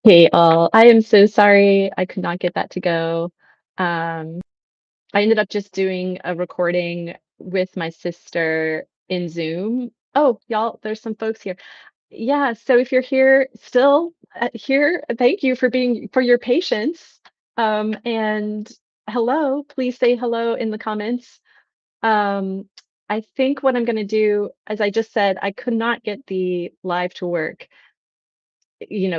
Hey, all. I am so sorry I could not get that to go. Um, I ended up just doing a recording with my sister in Zoom. Oh, y'all, there's some folks here. Yeah, so if you're here still here, thank you for your patience. And hello, please say hello in the comments. Um, I think what I'm going to do, as I just said, I could not get the live to work,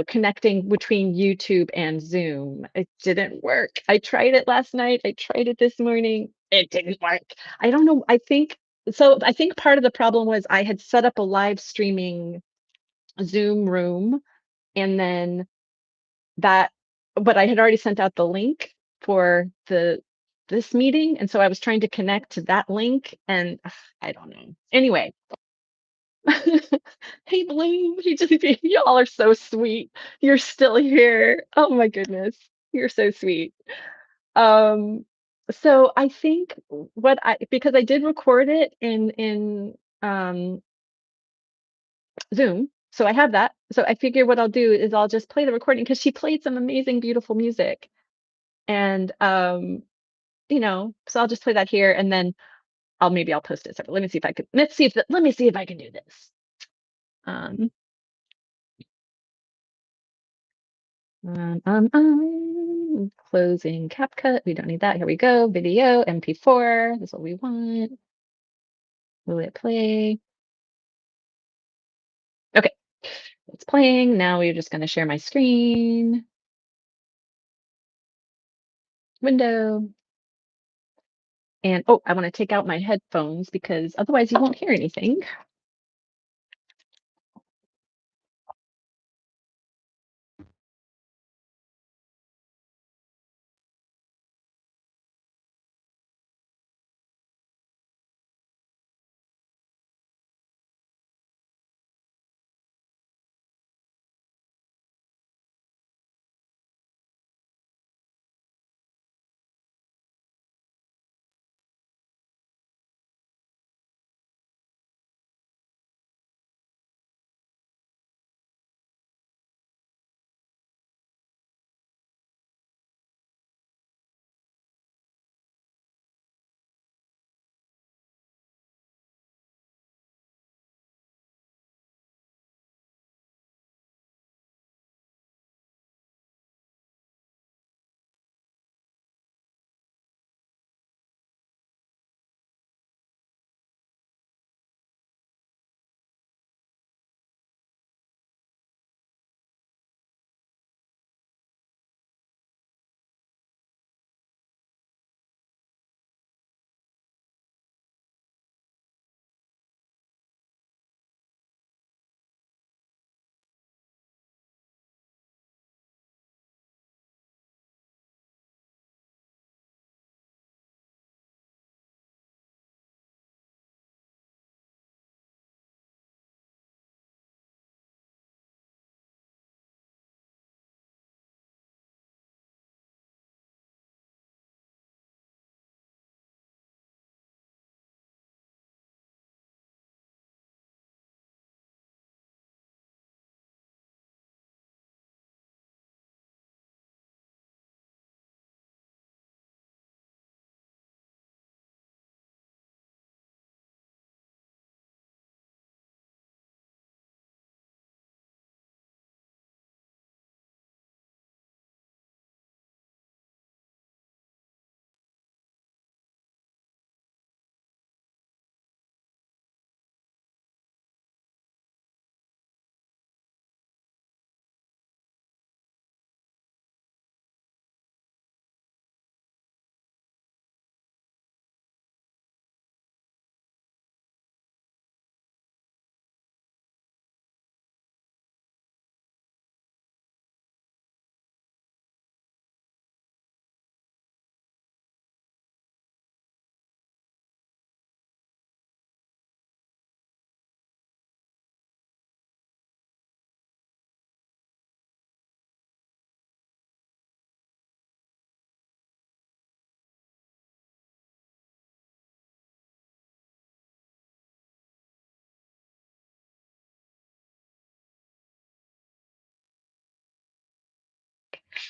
connecting between YouTube and Zoom. It didn't work. I tried it last night. I tried it this morning. It didn't work. I don't know. I think part of the problem was I had set up a live streaming Zoom room, and then that but I had already sent out the link for this meeting, and so I was trying to connect to that link, and I don't know. Anyway, hey, Bloom. Y'all are so sweet. You're still here. Oh my goodness. You're so sweet. Um, so I think because I did record it in Zoom, so I have that. So I figure what I'll do is I'll just play the recording because she played some amazing, beautiful music. And so I'll just play that here and then I'll post it separately. Let me see if I can do this. Um Closing CapCut. We don't need that. Here we go. Video, MP4. That's what we want. Will it play? Okay, it's playing. Now we're just going to share my screen. Window. And oh, I want to take out my headphones because otherwise you won't hear anything.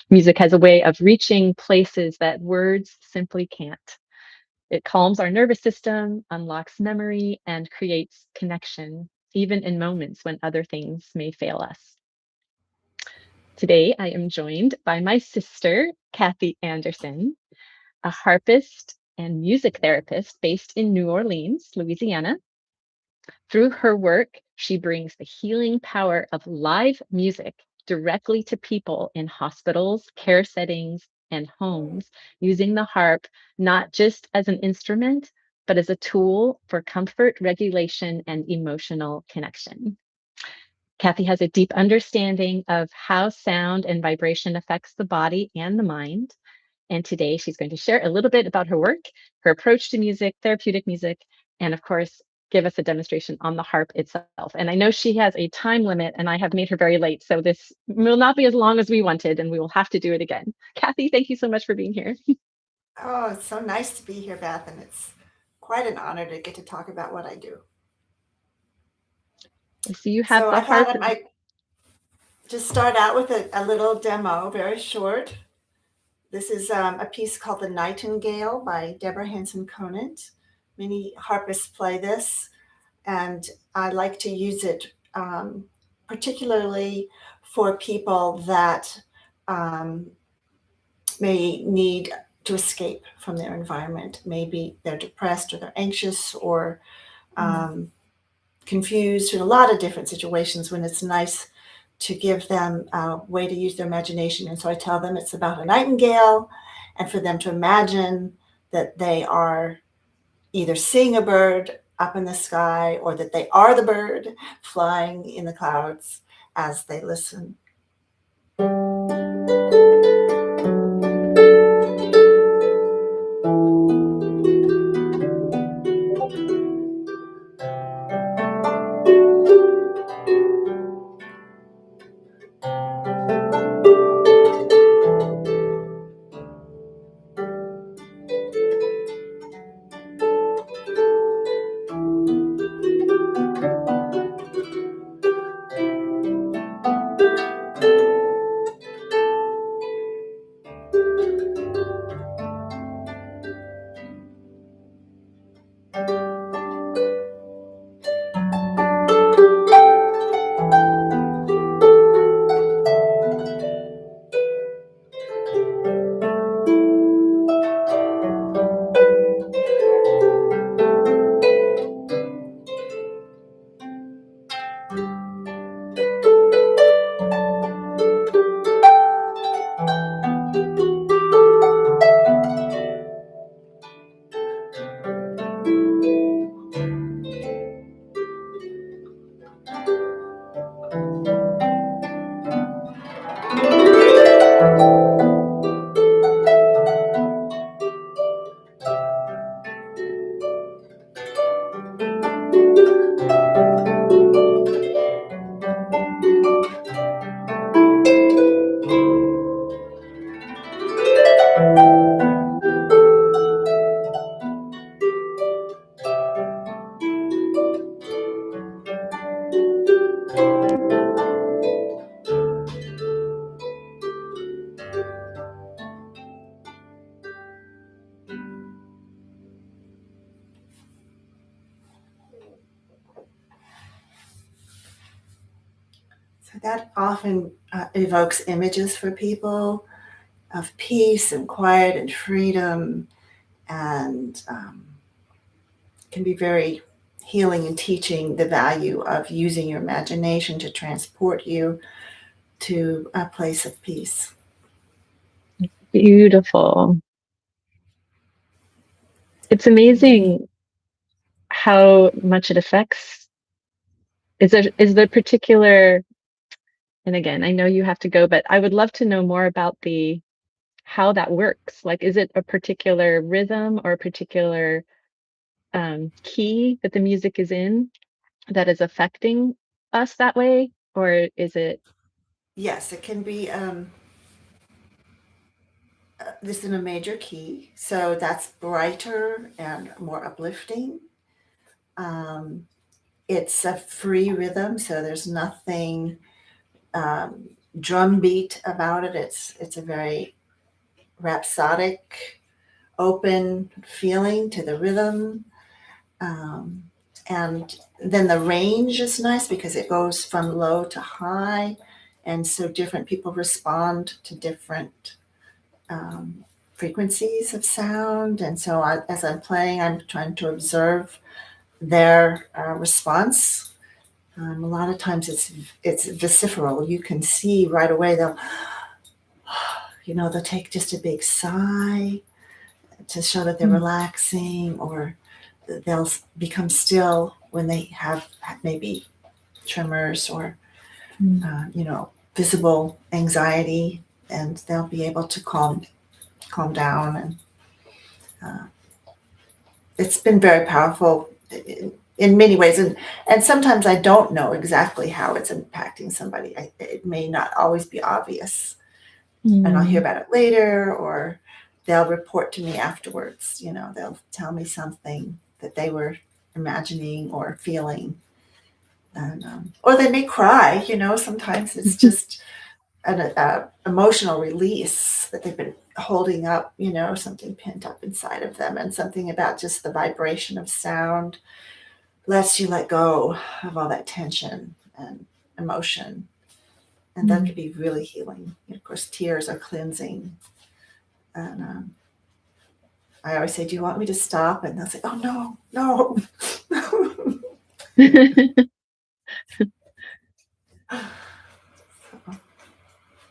Music has a way of reaching places that words simply can't. It calms our nervous system, unlocks memory, and creates connection, even in moments when other things may fail us. Today, I am joined by my sister, Cathy Anderson, a harpist and music therapist based in New Orleans, Louisiana. Through her work, she brings the healing power of live music directly to people in hospitals, care settings, and homes, using the harp not just as an instrument, but as a tool for comfort, regulation, and emotional connection. Cathy has a deep understanding of how sound and vibration affects the body and the mind. And today she's going to share a little bit about her work, her approach to music, therapeutic music, and of course, give us a demonstration on the harp itself. And I know she has a time limit and I have made her very late. So this will not be as long as we wanted and we will have to do it again. Cathy, thank you so much for being here. Oh, it's so nice to be here, Beth, and it's quite an honor to get to talk about what I do. I see you have So the I thought harp. I might just start out with a little demo, very short. This is a piece called The Nightingale by Deborah Hanson Conant. Many harpists play this, and I like to use it particularly for people that um, may need to escape from their environment. Maybe they're depressed or they're anxious or Mm, um, confused in a lot of different situations when it's nice to give them a way to use their imagination. And so I tell them it's about a nightingale and for them to imagine that they are either seeing a bird up in the sky or that they are the bird flying in the clouds as they listen. So that often evokes images for people of peace and quiet and freedom and can be very healing and teaching the value of using your imagination to transport you to a place of peace. beautiful. It's amazing how much it affects. Is there particular, and again, I know you have to go, but I would love to know more about the how that works. Like, is it a particular rhythm or a particular key that the music is in that is affecting us that way? Or is it, Yes, it can be this is in a major key, so that's brighter and more uplifting. Um, it's a free rhythm, so there's nothing drum beat about it. It's a very rhapsodic, open feeling to the rhythm. Um, and then the range is nice because it goes from low to high. And so different people respond to different frequencies of sound. And so as I'm playing, I'm trying to observe their response. A lot of times it's visceral. You can see right away they'll take just a big sigh to show that they're Mm, relaxing, or they'll become still when they have maybe tremors or mm, visible anxiety, and they'll be able to calm down. And it's been very powerful in many ways. And sometimes I don't know exactly how it's impacting somebody. It may not always be obvious, and I'll hear mm, about it later, or they'll report to me afterwards. They'll tell me something that they were imagining or feeling, and or they may cry. Sometimes it's just an emotional release that they've been holding up. Something pent up inside of them, and something about just the vibration of sound lets you let go of all that tension and emotion, and that mm. could be really healing. Of course, tears are cleansing. And I always say, "Do you want me to stop?" And they'll say, "Oh, no, no."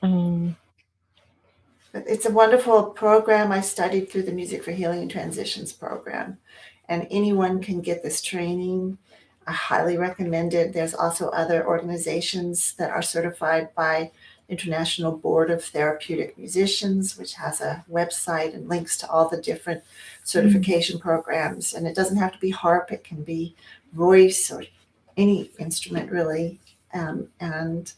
Um, But it's a wonderful program. I studied through the Music for Healing and Transitions program, and anyone can get this training. I highly recommend it. There's also other organizations that are certified by International Board of Therapeutic Musicians, which has a website and links to all the different mm, certification programs. And it doesn't have to be harp, it can be voice or any instrument really. And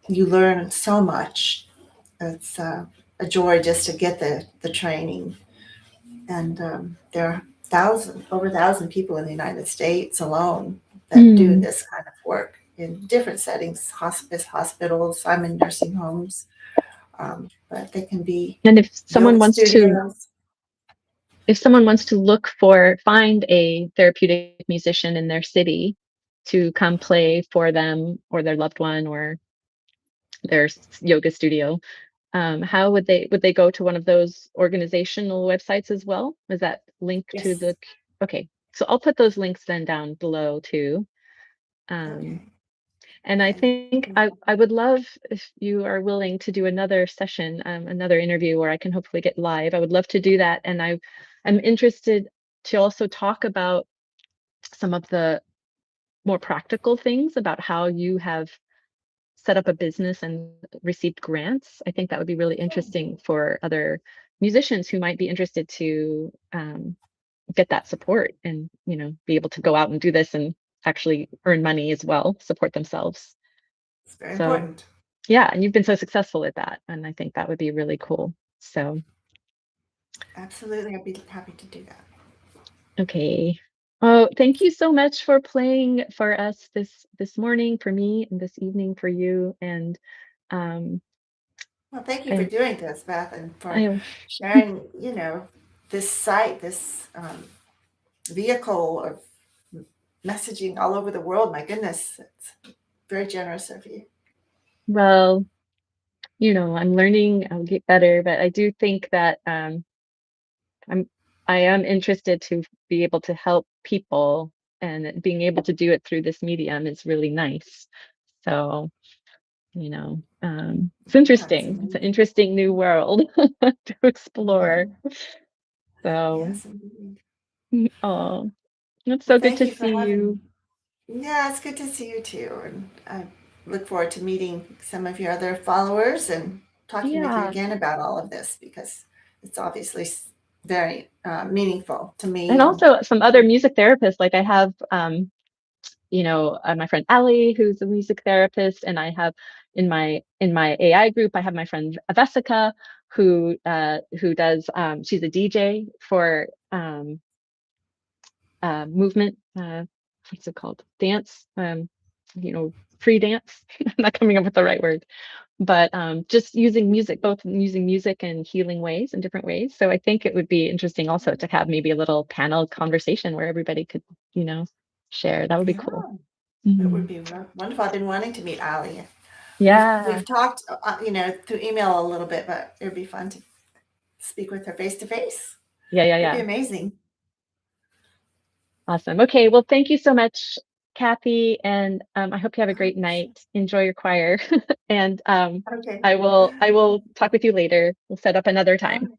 you learn so much. It's a joy just to get the training. And there are over 1,000 people in the United States alone that do mm. this kind of work in different settings, hospice, hospitals. I'm in nursing homes, but they can be And if someone yoga wants to studios. find a therapeutic musician in their city to come play for them or their loved one or their yoga studio, how would they go to one of those organizational websites as well? Is that linked to Yes. okay. So I'll put those links then down below too. Um, Okay. and I And think I would love if you are willing to do another session, another interview where I can hopefully get live. I would love to do that. And I'm interested to also talk about some of the more practical things about how you have set up a business and received grants. I think that would be really interesting for other musicians who might be interested to get that support and be able to go out and do this and actually earn money as well, support themselves. it's very So important. yeah, and you've been so successful at that, and I think that would be really cool. So Absolutely. I'd be happy to do that. okay. Oh, thank you so much for playing for us this morning for me and this evening for you. And um, Well, thank you for I doing this, Beth, and for I sharing, this site, this vehicle of messaging all over the world. My goodness, it's very generous of you. well, I'm learning. I'll get better, but I do think that I'm I am interested to be able to help people, and being able to do it through this medium is really nice. So, it's That's interesting. It's an amazing. interesting new world to explore. So, Yes, indeed. oh, it's Well, so good thank to you for see having you. me. Yeah, it's good to see you too. And I look forward to meeting some of your other followers and talking with you Yeah. again about all of this, because it's obviously very meaningful to And me. And also some other music therapists. Like I have my friend Ellie, who's a music therapist, and I have in my AI group, I have my friend Vesica, who does she's a DJ for movement, what's it called? Dance. free dance. I'm not coming up with the right word, but just using music, both using music and healing ways in different ways. So I think it would be interesting also to have maybe a little panel conversation where everybody could, you know, share. That would be cool. Yeah, it would Mhm. be wonderful. I've been wanting to meet Ali. Yeah. We've talked, through email a little bit, but it would be fun to speak with her face to face. Yeah, yeah, It'd be yeah. amazing. Awesome. Okay. Well, thank you so much, Kathy, and I hope you have a Oh, great sure. night. Enjoy your choir, and Okay. I will talk with you later. We'll set up another All time.